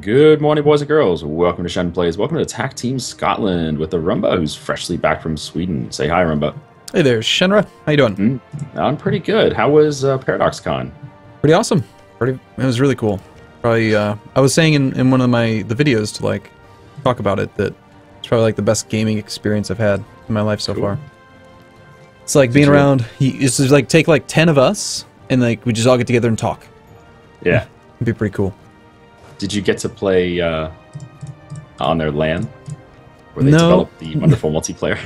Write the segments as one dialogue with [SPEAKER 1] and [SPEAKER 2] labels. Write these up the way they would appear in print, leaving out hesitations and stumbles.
[SPEAKER 1] Good morning, boys and girls. Welcome to Shen Plays. Welcome to TACTeam Scotland with Arumba, who's freshly back from Sweden. Say hi, Arumba.
[SPEAKER 2] Hey there, Shenra. How you doing?
[SPEAKER 1] I'm pretty good. How was ParadoxCon?
[SPEAKER 2] Pretty awesome. It was really cool. Probably, I was saying in one of the videos to like talk about it that it's probably like the best gaming experience I've had in my life so far. It's like being around. It's just like take like 10 of us and like we just all get together and talk.
[SPEAKER 1] Yeah,
[SPEAKER 2] it'd be pretty cool.
[SPEAKER 1] Did you get to play on their LAN where they
[SPEAKER 2] No.
[SPEAKER 1] developed the wonderful multiplayer?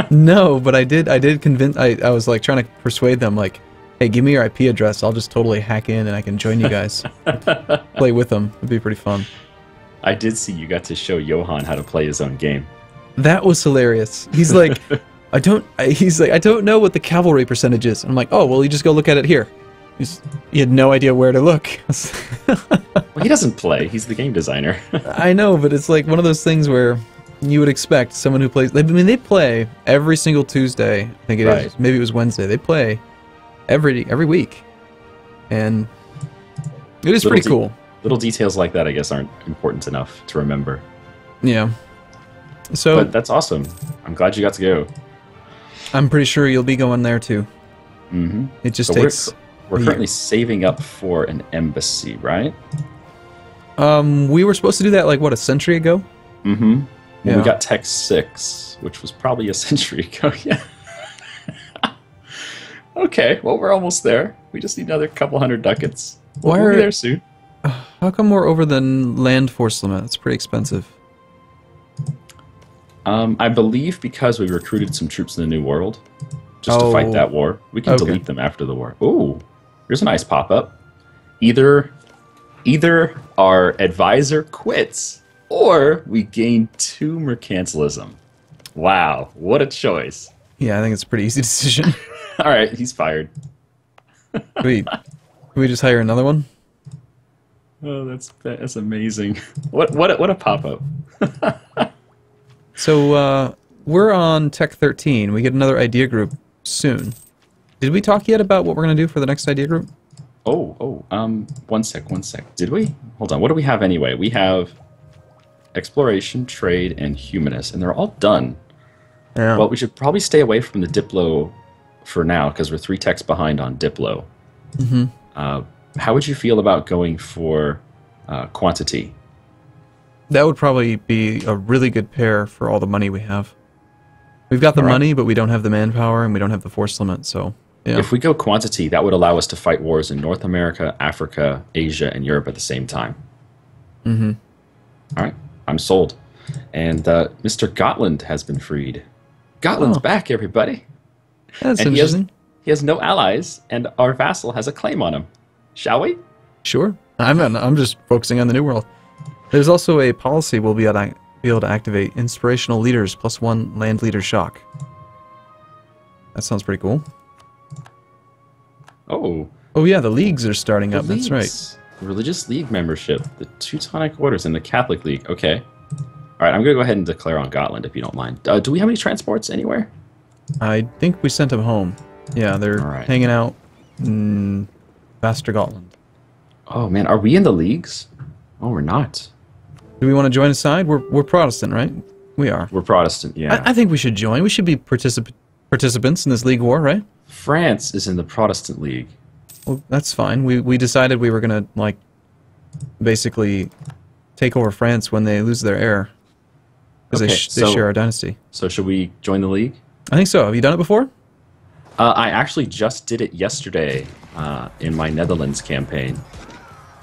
[SPEAKER 2] No, but I did convince. I was like trying to persuade them, like, hey, give me your IP address. I'll just totally hack in and I can join you guys. Play with them. It'd be pretty fun.
[SPEAKER 1] I did see you got to show Johan how to play his own game.
[SPEAKER 2] That was hilarious. He's like, I don't know what the cavalry percentage is. I'm like, oh, well, you just go look at it here. He had no idea where to look.
[SPEAKER 1] Well, he doesn't play. He's the game designer.
[SPEAKER 2] I know, but it's like one of those things where you would expect someone who plays. I mean, they play every single Tuesday. I think it is. Maybe it was Wednesday. They play every week, and it is pretty cool.
[SPEAKER 1] Little details like that, I guess, aren't important enough to remember.
[SPEAKER 2] Yeah. So,
[SPEAKER 1] but that's awesome. I'm glad you got to go.
[SPEAKER 2] I'm pretty sure you'll be going there too.
[SPEAKER 1] Mm-hmm.
[SPEAKER 2] It just takes.
[SPEAKER 1] We're currently saving up for an embassy, right?
[SPEAKER 2] We were supposed to do that like what, a century ago?
[SPEAKER 1] Mm-hmm.
[SPEAKER 2] Yeah.
[SPEAKER 1] We got Tech 6, which was probably a century ago. Yeah. Okay, well, we're almost there. We just need another couple hundred ducats. We'll be there soon.
[SPEAKER 2] How come we're over the land force limit? It's pretty expensive.
[SPEAKER 1] I believe because we recruited some troops in the New World just to fight that war. We can delete them after the war. Ooh, here's a nice pop-up. Either our advisor quits or we gain 2 mercantilism. Wow, what a choice.
[SPEAKER 2] Yeah, I think it's a pretty easy decision.
[SPEAKER 1] All right, he's fired.
[SPEAKER 2] Can we just hire another one?
[SPEAKER 1] Oh, that's amazing. What a pop-up.
[SPEAKER 2] So we're on Tech 13. We get another idea group soon. Did we talk yet about what we're going to do for the next idea group?
[SPEAKER 1] One sec. Did we? Hold on. What do we have anyway? We have exploration, trade, and humanist, and they're all done.
[SPEAKER 2] Yeah.
[SPEAKER 1] Well, we should probably stay away from the Diplo for now because we're 3 techs behind on Diplo.
[SPEAKER 2] Mm-hmm.
[SPEAKER 1] How would you feel about going for quantity?
[SPEAKER 2] That would probably be a really good pair for all the money we have. We've got the money, but we don't have the manpower and we don't have the force limit, so yeah.
[SPEAKER 1] If we go quantity, that would allow us to fight wars in North America, Africa, Asia, and Europe at the same time.
[SPEAKER 2] Mm-hmm.
[SPEAKER 1] All right, I'm sold. And Mr. Gotland has been freed. Gotland's back, everybody.
[SPEAKER 2] That's
[SPEAKER 1] and
[SPEAKER 2] interesting.
[SPEAKER 1] He has no allies, and our vassal has a claim on him. Shall we?
[SPEAKER 2] Sure. I'm just focusing on the New World. There's also a policy we'll be able to activate: inspirational leaders +1 land leader shock. That sounds pretty cool. Oh yeah, the leagues are starting up. That's right.
[SPEAKER 1] The Religious League membership, the Teutonic Orders, and the Catholic League. Okay. All right, I'm going to go ahead and declare on Gotland, if you don't mind. Do we have any transports anywhere?
[SPEAKER 2] I think we sent them home. Yeah, they're hanging out in Västergotland.
[SPEAKER 1] Oh man, are we in the leagues? Oh, we're not.
[SPEAKER 2] Do we want to join a side? We're Protestant, right? We are.
[SPEAKER 1] We're Protestant, yeah.
[SPEAKER 2] I think we should join. We should be participants in this league war, right?
[SPEAKER 1] France is in the Protestant League.
[SPEAKER 2] Well, that's fine. We decided we were going to, like, basically take over France when they lose their heir. Because they share our dynasty.
[SPEAKER 1] So should we join the league?
[SPEAKER 2] I think so. Have you done it before?
[SPEAKER 1] I actually just did it yesterday in my Netherlands campaign.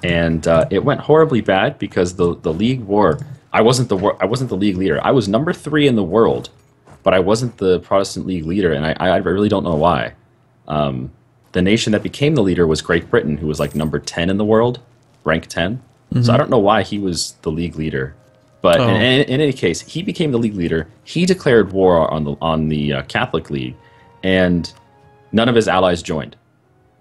[SPEAKER 1] And it went horribly bad because the league war. I wasn't the league leader. I was number 3 in the world, but I wasn't the Protestant League leader, and I really don't know why. The nation that became the leader was Great Britain, who was like number 10 in the world, rank 10. Mm-hmm. So I don't know why he was the league leader, but in any case, he became the league leader. He declared war on the Catholic League, and none of his allies joined.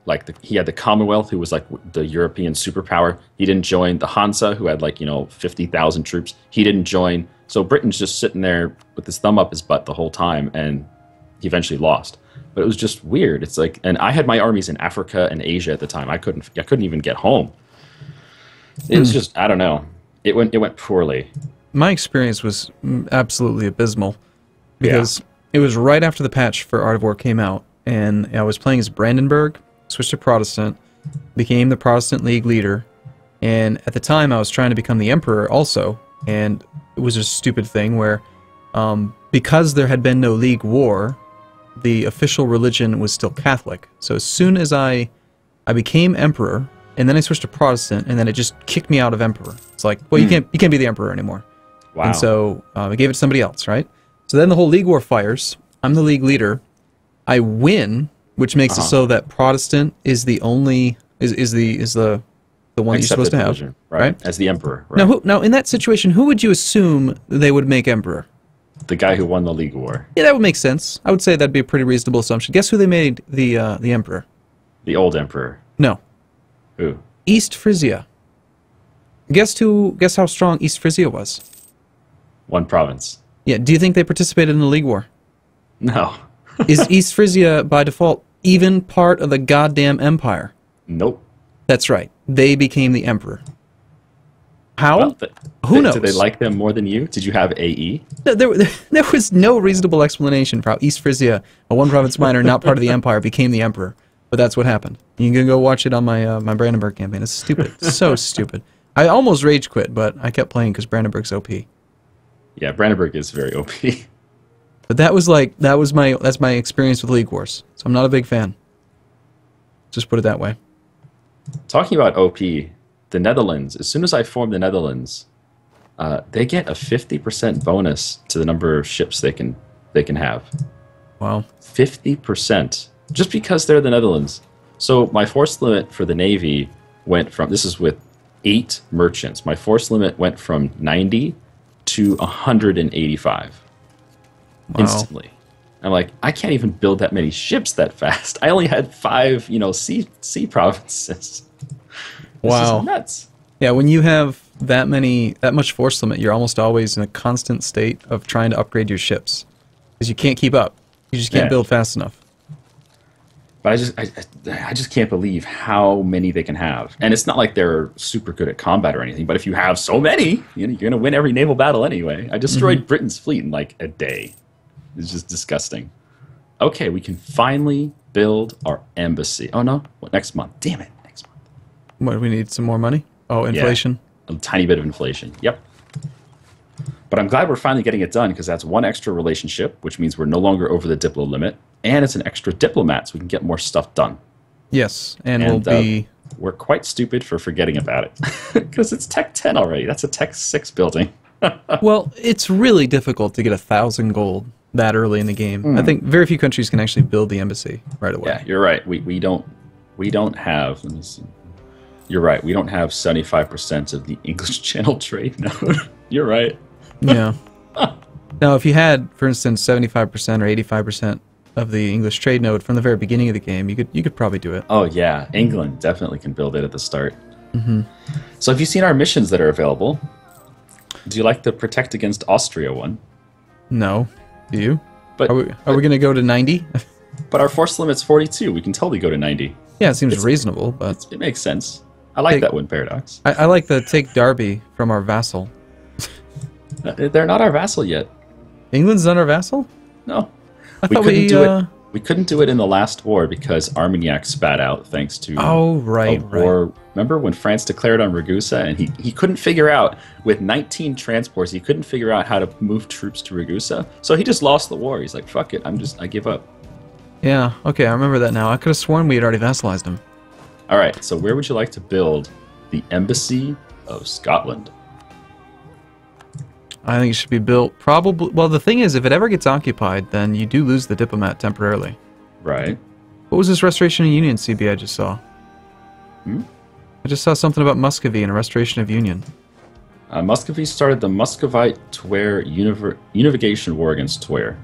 [SPEAKER 1] Like he had the Commonwealth, who was like the European superpower. He didn't join. The Hansa, who had like 50,000 troops. He didn't join. So Britain's just sitting there with his thumb up his butt the whole time, and he eventually lost. But it was just weird. It's like, and I had my armies in Africa and Asia at the time. I couldn't even get home. It was just, I don't know. It went poorly.
[SPEAKER 2] My experience was absolutely abysmal because it was right after the patch for Art of War came out, and I was playing as Brandenburg, switched to Protestant, became the Protestant League leader, and at the time I was trying to become the Emperor also, and it was a stupid thing where because there had been no League war, the official religion was still Catholic. So as soon as I became Emperor, and then I switched to Protestant, and then it just kicked me out of Emperor. It's like, well, you can't be the Emperor anymore.
[SPEAKER 1] Wow.
[SPEAKER 2] And so I gave it to somebody else, right? So then the whole League war fires. I'm the League leader. I win, which makes it so that Protestant is the only is the one you're supposed to have,
[SPEAKER 1] religion, right? As the Emperor. Right?
[SPEAKER 2] Now in that situation, who would you assume they would make Emperor?
[SPEAKER 1] The guy who won the League War.
[SPEAKER 2] Yeah, that would make sense. I would say that'd be a pretty reasonable assumption. Guess who they made the Emperor?
[SPEAKER 1] The old Emperor.
[SPEAKER 2] No.
[SPEAKER 1] Who?
[SPEAKER 2] East Frisia. Guess how strong East Frisia was?
[SPEAKER 1] One province.
[SPEAKER 2] Yeah, do you think they participated in the League War?
[SPEAKER 1] No.
[SPEAKER 2] Is East Frisia, by default, even part of the goddamn empire?
[SPEAKER 1] Nope.
[SPEAKER 2] That's right. They became the emperor. How?
[SPEAKER 1] Well,
[SPEAKER 2] Who knows?
[SPEAKER 1] Did they like them more than you? Did you have AE?
[SPEAKER 2] No, there was no reasonable explanation for how East Frisia, a one-province minor not part of the empire, became the emperor. But that's what happened. You can go watch it on my my Brandenburg campaign. It's stupid. So stupid. I almost rage quit, but I kept playing because Brandenburg's OP.
[SPEAKER 1] Yeah, Brandenburg is very OP.
[SPEAKER 2] But that's my experience with League Wars. So I'm not a big fan. Just put it that way.
[SPEAKER 1] Talking about OP, the Netherlands, as soon as I form the Netherlands, they get a 50% bonus to the number of ships they can have.
[SPEAKER 2] Wow.
[SPEAKER 1] 50%. Just because they're the Netherlands. So my force limit for the Navy went from, this is with 8 merchants, my force limit went from 90 to 185.
[SPEAKER 2] Wow.
[SPEAKER 1] Instantly. I'm like, I can't even build that many ships that fast. I only had 5, sea provinces.
[SPEAKER 2] Wow.
[SPEAKER 1] This is nuts.
[SPEAKER 2] Yeah, when you have that much force limit, you're almost always in a constant state of trying to upgrade your ships. Because you can't keep up. You just can't build fast enough.
[SPEAKER 1] But I just can't believe how many they can have. And it's not like they're super good at combat or anything, but if you have so many, you're going to win every naval battle anyway. I destroyed Britain's fleet in like a day. It's just disgusting. Okay, we can finally build our embassy. Oh no, what, next month? Damn it, next month.
[SPEAKER 2] What, we need some more money? Oh, inflation?
[SPEAKER 1] Yeah, a tiny bit of inflation, yep. But I'm glad we're finally getting it done because that's one extra relationship, which means we're no longer over the diplo limit. And it's an extra diplomat, so we can get more stuff done.
[SPEAKER 2] Yes, and we'll be...
[SPEAKER 1] We're quite stupid for forgetting about it. Because it's Tech 10 already. That's a Tech 6 building.
[SPEAKER 2] Well, it's really difficult to get 1,000 gold that early in the game. I think very few countries can actually build the embassy right away.
[SPEAKER 1] Yeah, you're right. We don't have... Let me see. You're right. We don't have 75% of the English Channel trade node. You're right.
[SPEAKER 2] Yeah. Now, if you had, for instance, 75% or 85% of the English trade node from the very beginning of the game, you could probably do it.
[SPEAKER 1] Oh yeah, England definitely can build it at the start. So have you seen our missions that are available? Do you like the Protect Against Austria one?
[SPEAKER 2] No. Do you?
[SPEAKER 1] But
[SPEAKER 2] are we going to go to 90?
[SPEAKER 1] But our force limit's 42. We can totally go to 90.
[SPEAKER 2] Yeah, it seems reasonable, but...
[SPEAKER 1] It makes sense. I like that one, Paradox.
[SPEAKER 2] I like the take Derby from our vassal.
[SPEAKER 1] They're not our vassal yet.
[SPEAKER 2] England's not our vassal?
[SPEAKER 1] No.
[SPEAKER 2] We couldn't
[SPEAKER 1] do it. We couldn't do it in the last war because Armagnac spat out thanks to
[SPEAKER 2] right.
[SPEAKER 1] Remember when France declared on Ragusa and he couldn't figure out, with 19 transports, he couldn't figure out how to move troops to Ragusa. So he just lost the war. He's like, fuck it, I give up.
[SPEAKER 2] Yeah, okay, I remember that now. I could have sworn we had already vassalized him.
[SPEAKER 1] All right, so where would you like to build the Embassy of Scotland?
[SPEAKER 2] I think it should be built probably... Well, the thing is, if it ever gets occupied, then you do lose the diplomat temporarily.
[SPEAKER 1] Right.
[SPEAKER 2] What was this Restoration of Union CB I just saw? I just saw something about Muscovy and a Restoration of Union.
[SPEAKER 1] Muscovy started the Muscovite-Twer Unification War against Twer.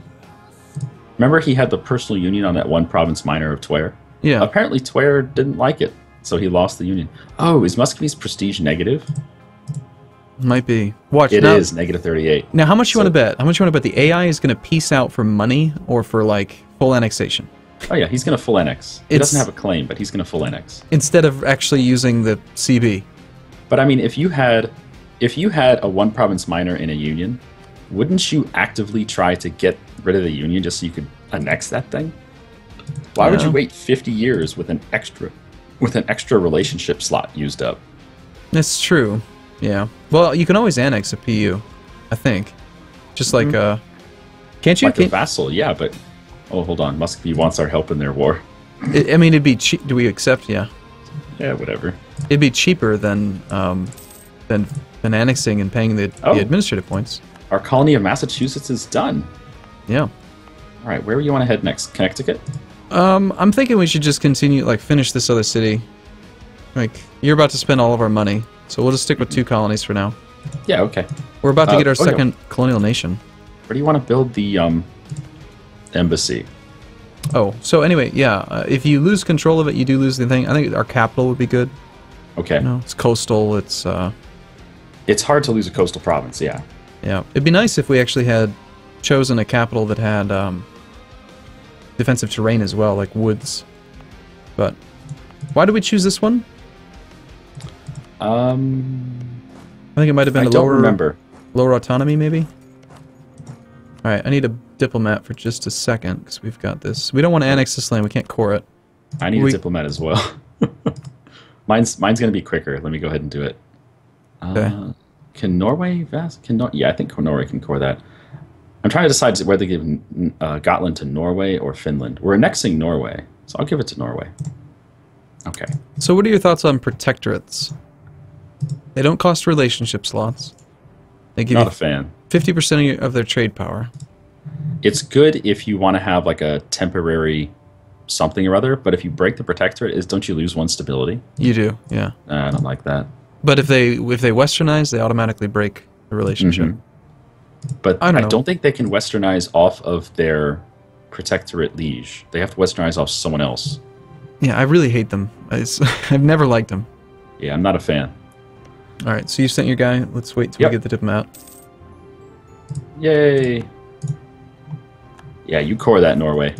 [SPEAKER 1] Remember he had the personal union on that one province minor of Twer?
[SPEAKER 2] Yeah.
[SPEAKER 1] Apparently Twer didn't like it, so he lost the union. Oh, is Muscovy's prestige negative?
[SPEAKER 2] Might be. Watch.
[SPEAKER 1] It is negative 38.
[SPEAKER 2] Now, how much you want to bet? How much you want to bet the AI is going to peace out for money or for, like, full annexation?
[SPEAKER 1] Oh, yeah, he's going to full annex. He doesn't have a claim, but he's going to full annex.
[SPEAKER 2] Instead of actually using the CB.
[SPEAKER 1] But, I mean, if you had if you had a one province minor in a union, wouldn't you actively try to get rid of the union just so you could annex that thing? Why would you wait 50 years with an extra relationship slot used up?
[SPEAKER 2] That's true. Yeah. Well, you can always annex a PU, I think. Just like can't you?
[SPEAKER 1] Like a vassal, yeah, but oh, hold on. Muscovy wants our help in their war.
[SPEAKER 2] I mean, it'd be cheap. Do we accept? Yeah.
[SPEAKER 1] Yeah, whatever.
[SPEAKER 2] It'd be cheaper than annexing and paying the administrative points.
[SPEAKER 1] Our colony of Massachusetts is done.
[SPEAKER 2] Yeah.
[SPEAKER 1] All right, where do you want to head next? Connecticut?
[SPEAKER 2] I'm thinking we should just continue, like, finish this other city. Like, you're about to spend all of our money, so we'll just stick with 2 colonies for now.
[SPEAKER 1] Yeah, okay.
[SPEAKER 2] We're about to get our second colonial nation.
[SPEAKER 1] Where do you want to build the embassy?
[SPEAKER 2] Oh, so anyway, yeah, if you lose control of it, you do lose the thing. I think our capital would be good.
[SPEAKER 1] Okay.
[SPEAKER 2] You know, it's coastal, it's...
[SPEAKER 1] It's hard to lose a coastal province, yeah.
[SPEAKER 2] Yeah, it'd be nice if we actually had chosen a capital that had defensive terrain as well, like woods. But why did we choose this one? I think it might have been lower autonomy, maybe. All right, I need a diplomat for just a second because we've got this. We don't want to annex this land. We can't core it.
[SPEAKER 1] I need a diplomat as well. mine's gonna be quicker. Let me go ahead and do it.
[SPEAKER 2] Okay.
[SPEAKER 1] Can Norway yeah, I think Norway can core that. I'm trying to decide whether to give Gotland to Norway or Finland. We're annexing Norway, so I'll give it to Norway. Okay.
[SPEAKER 2] So what are your thoughts on protectorates? They don't cost relationship slots. They give
[SPEAKER 1] Not
[SPEAKER 2] you
[SPEAKER 1] a fan.
[SPEAKER 2] 50% of their trade power.
[SPEAKER 1] It's good if you want to have like a temporary something or other, but if you break the protectorate, don't you lose 1 stability?
[SPEAKER 2] You do, yeah.
[SPEAKER 1] I don't like that.
[SPEAKER 2] But if they westernize, they automatically break the relationship.
[SPEAKER 1] But I don't think they can westernize off of their protectorate liege. They have to westernize off someone else.
[SPEAKER 2] Yeah, I really hate them. I've never liked them.
[SPEAKER 1] Yeah, I'm not a fan.
[SPEAKER 2] All right, so you sent your guy. Let's wait till we get the diplomat.
[SPEAKER 1] Yay! Yeah, you core that, Norway.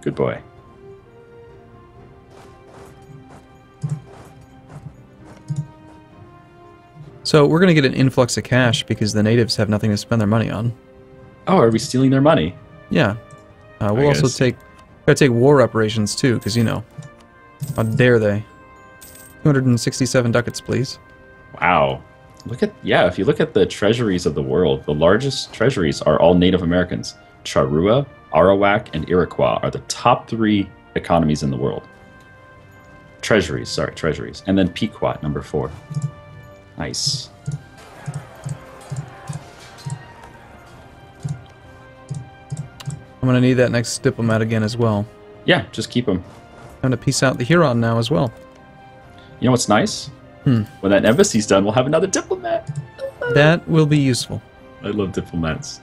[SPEAKER 1] Good boy.
[SPEAKER 2] So we're going to get an influx of cash because the natives have nothing to spend their money on.
[SPEAKER 1] Oh, are we stealing their money?
[SPEAKER 2] Yeah. We'll also take war reparations too, because, you know, how dare they? 267 ducats, please.
[SPEAKER 1] Wow. If you look at the treasuries of the world, the largest treasuries are all Native Americans. Charrua, Arawak, and Iroquois are the top 3 economies in the world. Treasuries. And then Pequot, number 4. Nice.
[SPEAKER 2] I'm going to need that next diplomat again as well.
[SPEAKER 1] Yeah, just keep them.
[SPEAKER 2] I'm going to peace out the Huron now as well.
[SPEAKER 1] You know what's nice? When that embassy's done, we'll have another diplomat.
[SPEAKER 2] That will be useful.
[SPEAKER 1] I love diplomats.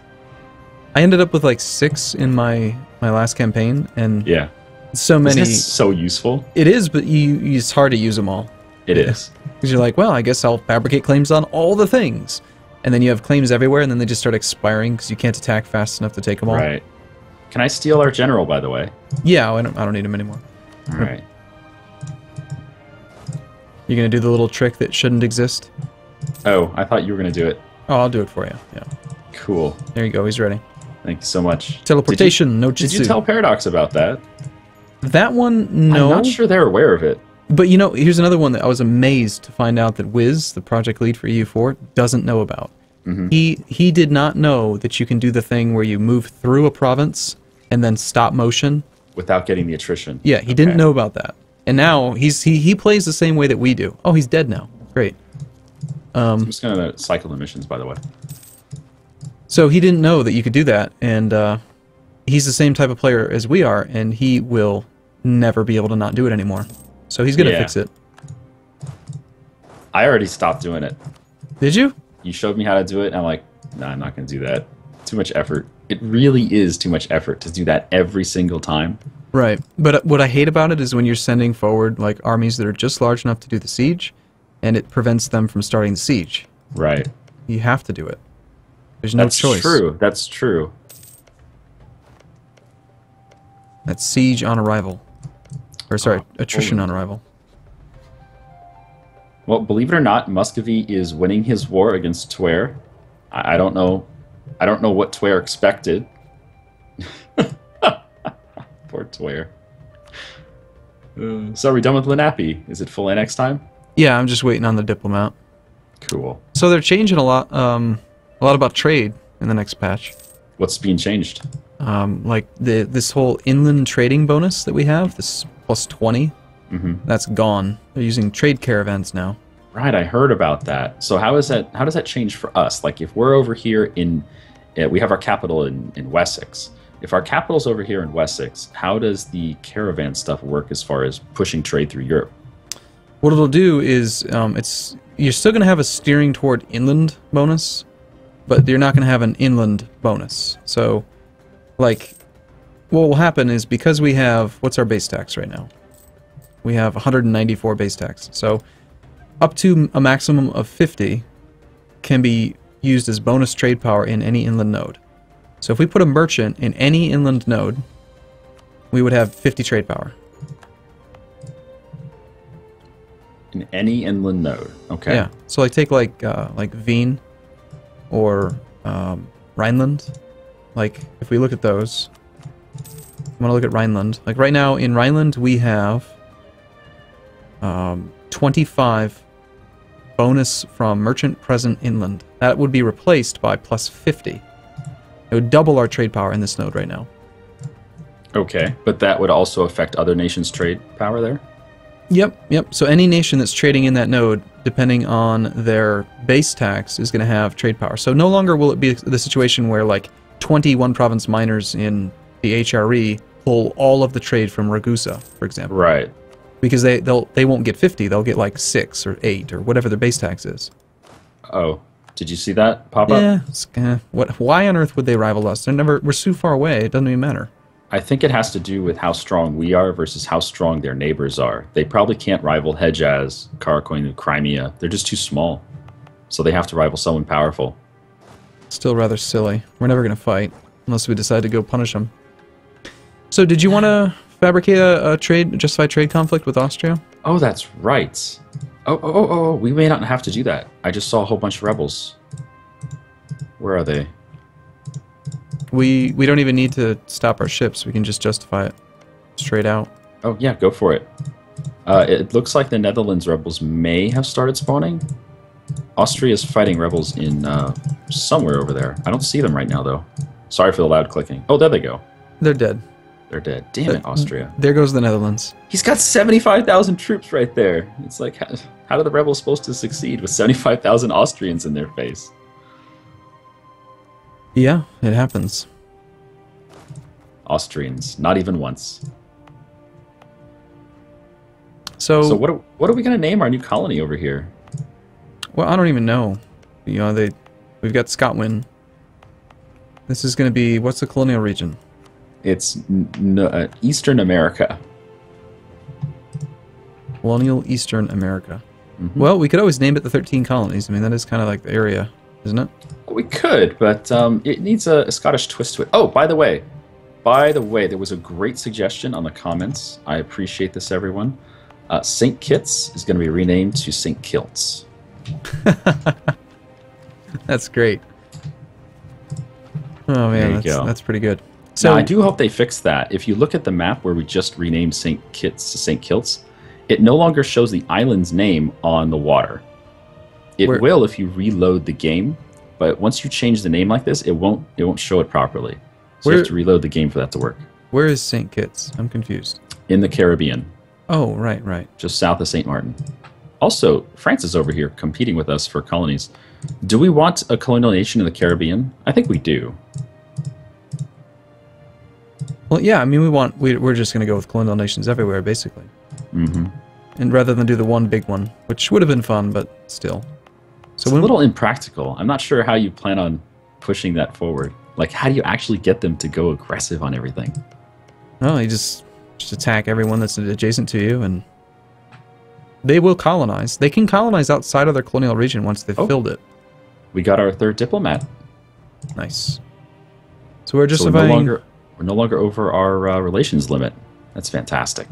[SPEAKER 2] I ended up with like 6 in my last campaign, and
[SPEAKER 1] yeah,
[SPEAKER 2] so many.
[SPEAKER 1] Isn't this so useful?
[SPEAKER 2] It is, but it's hard to use them all.
[SPEAKER 1] It is.
[SPEAKER 2] Because you're like, well, I guess I'll fabricate claims on all the things. And then you have claims everywhere, and then they just start expiring because you can't attack fast enough to take them all.
[SPEAKER 1] Right. Can I steal our general, by the way?
[SPEAKER 2] Yeah, I don't need him anymore.
[SPEAKER 1] All right.
[SPEAKER 2] You gonna do the little trick that shouldn't exist?
[SPEAKER 1] Oh, I thought you were gonna do it.
[SPEAKER 2] Oh, I'll do it for you. Yeah.
[SPEAKER 1] Cool.
[SPEAKER 2] There you go. He's ready.
[SPEAKER 1] Thank you so much.
[SPEAKER 2] Teleportation, no
[SPEAKER 1] Did you tell Paradox about that?
[SPEAKER 2] That one, no.
[SPEAKER 1] I'm not sure they're aware of it.
[SPEAKER 2] But you know, here's another one that I was amazed to find out that Wiz, the project lead for EU4, doesn't know about. He did not know that you can do the thing where you move through a province and then stop motion
[SPEAKER 1] without getting the attrition.
[SPEAKER 2] Yeah, he didn't know about that. And now he plays the same way that we do. Oh, he's dead now. Great.
[SPEAKER 1] I'm just gonna cycle the missions, by the way.
[SPEAKER 2] So he didn't know that you could do that, and he's the same type of player as we are, and he will never be able to not do it anymore. So he's gonna fix it.
[SPEAKER 1] I already stopped doing it.
[SPEAKER 2] Did you?
[SPEAKER 1] You showed me how to do it, and I'm like, nah, I'm not gonna do that. Too much effort. It really is too much effort to do that every single time.
[SPEAKER 2] Right. But what I hate about it is when you're sending forward like armies that are just large enough to do the siege, and it prevents them from starting the siege.
[SPEAKER 1] Right.
[SPEAKER 2] You have to do it. There's no choice.
[SPEAKER 1] That's true. That's true.
[SPEAKER 2] That's siege on arrival. Or sorry, attrition on arrival.
[SPEAKER 1] Well, believe it or not, Muscovy is winning his war against Twer. I don't know. I don't know what Twer expected. Poor Twer. So are we done with Lenape? Is it full annex time?
[SPEAKER 2] Yeah, I'm just waiting on the diplomat.
[SPEAKER 1] Cool.
[SPEAKER 2] So they're changing a lot about trade in the next patch.
[SPEAKER 1] What's being changed?
[SPEAKER 2] Like this whole inland trading bonus that we have, this plus 20, that's gone. They're using trade caravans now.
[SPEAKER 1] Right, I heard about that. So how does that change for us? Like if we're over here in, we have our capital in Wessex. If our capital's over here in Wessex, how does the caravan stuff work as far as pushing trade through Europe?
[SPEAKER 2] What it'll do is, you're still going to have a steering toward inland bonus, but you're not going to have an inland bonus. So, like, what will happen is because we have, what's our base tax right now? We have 194 base tax. So, up to a maximum of 50 can be used as bonus trade power in any inland node. So if we put a merchant in any inland node, we would have 50 trade power.
[SPEAKER 1] In any inland node, okay.
[SPEAKER 2] Yeah. So like take like Wien or Rhineland. Like if we look at those, I'm gonna look at Rhineland. Like right now in Rhineland we have 25 bonus from merchant present inland. That would be replaced by plus 50. It would double our trade power in this node right now.
[SPEAKER 1] Okay, but that would also affect other nations' trade power there?
[SPEAKER 2] Yep. So any nation that's trading in that node, depending on their base tax, is going to have trade power. So no longer will it be the situation where like 21 province miners in the HRE pull all of the trade from Ragusa, for example.
[SPEAKER 1] Right.
[SPEAKER 2] Because they won't get 50, they'll get like 6 or 8 or whatever their base tax is.
[SPEAKER 1] Oh. Did you see that pop up?
[SPEAKER 2] Yeah. Why on earth would they rival us? We're so far away, it doesn't even matter.
[SPEAKER 1] I think it has to do with how strong we are versus how strong their neighbors are. They probably can't rival Hejaz, Karakoin, and Crimea. They're just too small. So they have to rival someone powerful.
[SPEAKER 2] Still rather silly. We're never going to fight unless we decide to go punish them. So did you want to fabricate a justified trade conflict with Austria?
[SPEAKER 1] Oh, that's right. Oh, we may not have to do that. I just saw a whole bunch of rebels. Where are they?
[SPEAKER 2] We don't even need to stop our ships. We can just justify it straight out.
[SPEAKER 1] Oh, yeah, go for it. It looks like the Netherlands rebels may have started spawning. Austria is fighting rebels in somewhere over there. I don't see them right now, though. Sorry for the loud clicking. Oh, there they go.
[SPEAKER 2] They're dead.
[SPEAKER 1] They're dead. Damn it, Austria.
[SPEAKER 2] There goes the Netherlands.
[SPEAKER 1] He's got 75,000 troops right there. It's like, how are the rebels supposed to succeed with 75,000 Austrians in their face?
[SPEAKER 2] Yeah, it happens.
[SPEAKER 1] Austrians, not even once.
[SPEAKER 2] So
[SPEAKER 1] what are we going to name our new colony over here?
[SPEAKER 2] Well, I don't even know. You know, we've got Scotland. This is going to be, what's the colonial region?
[SPEAKER 1] It's Eastern America.
[SPEAKER 2] Colonial Eastern America. Well, we could always name it the 13 colonies. I mean, that is kind of like the area, isn't it?
[SPEAKER 1] We could, but it needs a Scottish twist to it. Oh, by the way, there was a great suggestion on the comments. I appreciate this, everyone. St. Kitts is going to be renamed to St. Kilts.
[SPEAKER 2] That's great. Oh man, that's pretty good.
[SPEAKER 1] So now, I do hope they fix that. If you look at the map where we just renamed St. Kitts to St. Kilts, it no longer shows the island's name on the water. It will if you reload the game, but once you change the name like this, it won't show it properly. So you have to reload the game for that to work.
[SPEAKER 2] Where is St. Kitts? I'm confused.
[SPEAKER 1] In the Caribbean.
[SPEAKER 2] Oh, right.
[SPEAKER 1] Just south of St. Martin. Also, France is over here competing with us for colonies. Do we want a colonial nation in the Caribbean? I think we do.
[SPEAKER 2] Well, yeah, I mean, we're just going to go with colonial nations everywhere, basically. And rather than do the one big one, which would have been fun, but still.
[SPEAKER 1] So it's a little impractical. I'm not sure how you plan on pushing that forward. Like, how do you actually get them to go aggressive on everything?
[SPEAKER 2] No, you just attack everyone that's adjacent to you, and they will colonize. They can colonize outside of their colonial region once they've filled it.
[SPEAKER 1] We got our third diplomat.
[SPEAKER 2] Nice. So we're just surviving.
[SPEAKER 1] We're no longer over our relations limit. That's fantastic.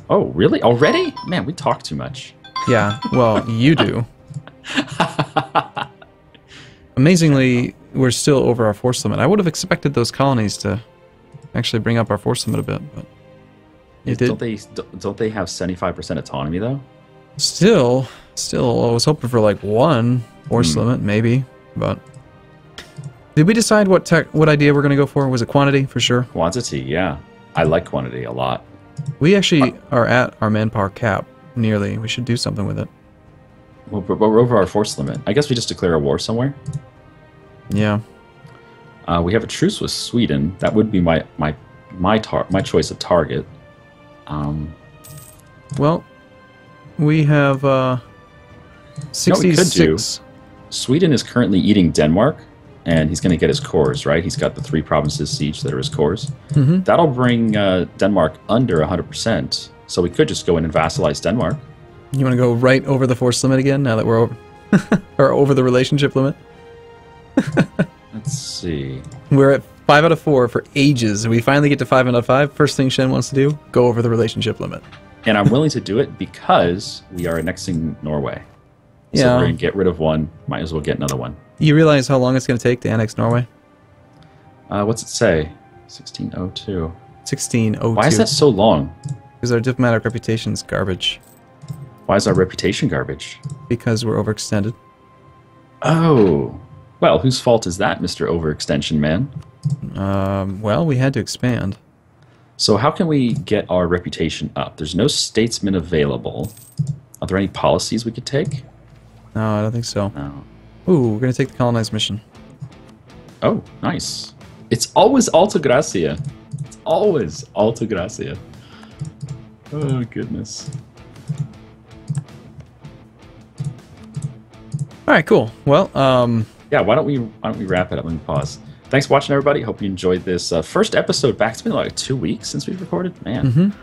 [SPEAKER 1] Oh, really? Already? Man, we talk too much.
[SPEAKER 2] Yeah, well, you do. Amazingly, we're still over our force limit. I would have expected those colonies to actually bring up our force limit a bit, but it did.
[SPEAKER 1] Don't they have 75% autonomy though?
[SPEAKER 2] Still, I was hoping for like 1 force limit, maybe, but did we decide what idea we're going to go for? Was it quantity for sure?
[SPEAKER 1] Quantity, yeah. I like quantity a lot.
[SPEAKER 2] We actually are at our manpower cap, nearly. We should do something with it.
[SPEAKER 1] Well, but we're over our force limit. I guess we just declare a war somewhere.
[SPEAKER 2] Yeah.
[SPEAKER 1] We have a truce with Sweden. That would be my choice of target.
[SPEAKER 2] Well, we have 66.
[SPEAKER 1] You know what we could do? Sweden is currently eating Denmark, and he's going to get his cores, right? He's got the 3 provinces siege that are his cores. That'll bring Denmark under 100%. So we could just go in and vassalize Denmark.
[SPEAKER 2] You want to go right over the force limit again, now that we're over, or over the relationship limit?
[SPEAKER 1] Let's see.
[SPEAKER 2] We're at 5 out of 4 for ages, and we finally get to 5 out of 5. First thing Shen wants to do, go over the relationship limit.
[SPEAKER 1] And I'm willing to do it because we are annexing Norway. So
[SPEAKER 2] Yeah.
[SPEAKER 1] we're going to get rid of one. Might as well get another one.
[SPEAKER 2] You realize how long it's going to take to annex Norway?
[SPEAKER 1] What's it say? 1602.
[SPEAKER 2] 1602.
[SPEAKER 1] Why is that so long?
[SPEAKER 2] Because our diplomatic reputation's garbage.
[SPEAKER 1] Why is our reputation garbage?
[SPEAKER 2] Because we're overextended.
[SPEAKER 1] Oh. Well, whose fault is that, Mr. Overextension Man?
[SPEAKER 2] Well, we had to expand.
[SPEAKER 1] So how can we get our reputation up? There's no statesmen available. Are there any policies we could take?
[SPEAKER 2] No, I don't think so.
[SPEAKER 1] No.
[SPEAKER 2] Ooh, we're going to take the colonized mission.
[SPEAKER 1] Oh, nice. It's always Alta Gracia. It's always Alta Gracia. Oh, goodness.
[SPEAKER 2] All right, cool. Well,
[SPEAKER 1] yeah, why don't we wrap it up? Let me pause. Thanks for watching, everybody. Hope you enjoyed this first episode back. It's been like 2 weeks since we've recorded. Man.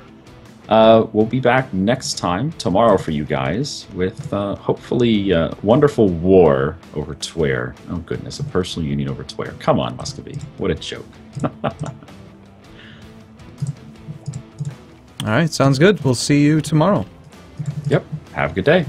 [SPEAKER 1] We'll be back next time, tomorrow for you guys, with hopefully wonderful war over Twer. Oh, goodness, a personal union over Twer. Come on, Muscovy. What a joke.
[SPEAKER 2] all right, sounds good. We'll see you tomorrow.
[SPEAKER 1] Yep. Have a good day.